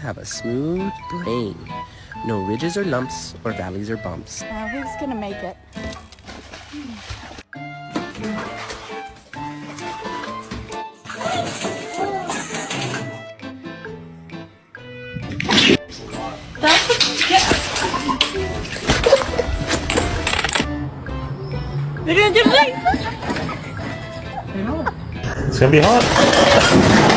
have a smooth brain. No ridges or lumps or valleys or bumps. Now who's gonna make it? It's gonna be hot.